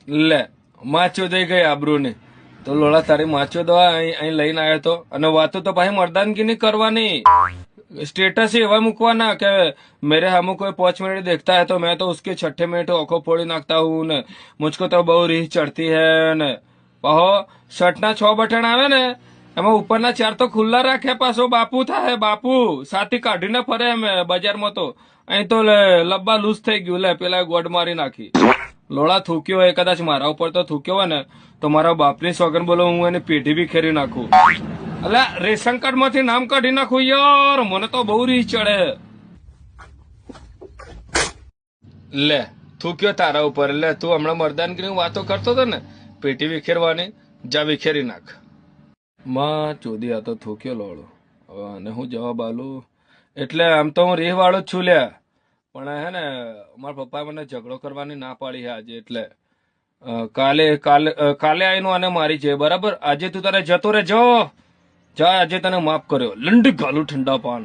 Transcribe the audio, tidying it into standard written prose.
લે માચો દઈ ગઈ આબરૂ ની તો લોડા તારી માચો દવા અહીં લઈને આવ્યો તો અને વાતો તો ભાઈ મર્દાનગી ની કરવાની स्टेटस ही एवं मुकवाना कि मेरे हमको कोई 5 मिनट देखता है तो मैं तो उसके 6ठे मिनट आंखों फोड़ी नाखता हूँ ने मुझको तो बहु रीह चढ़ती है ने पहो शर्ट ना 6 बटन आवे ने एમાં ઉપરના 4 તો ખુલ્લા રાખે પાછો બાપુ થાય બાપુ સાથી કાઢીને ફરે અમે બજારમાં તો અહીં તો લબ્બા લૂઝ થઈ ગયું લે પેલા ગોડ મારી નાખી લોડા થૂક્યો હોય કદાચ મારા ઉપર તો થૂક્યો હોય ને તો મારા બાપની સોગન બોલો હું એની પેઢી બી ખેરી નાખું અલા રેશન કાર્ડ માંથી નામ કાઢી નાખું યાર મને તો બહુ રીહ ચડે લે થૂક્યો તારા ઉપર લે તું હમણાં મર્દાનગીરી વાતો કરતો હતો ને પેટી વિખેરવાની જા વિખેરી નાખ માં ચોદી આ તો થૂક્યો લોડો હવે અને હું જવાબ આલું એટલે આમ તો હું રીહ વાળો જ છું લ્યા પણ હે ને મારા પપ્પાએ મને ઝઘડો કરવાની ના પાડી છે આજે એટલે કાલે કાલે કાલે આવીને આને મારી છે બરાબર આજે તું તારે જતો રે જો જા આજે તને માફ કર્યો લંડ ગાલું ઠંડા પાન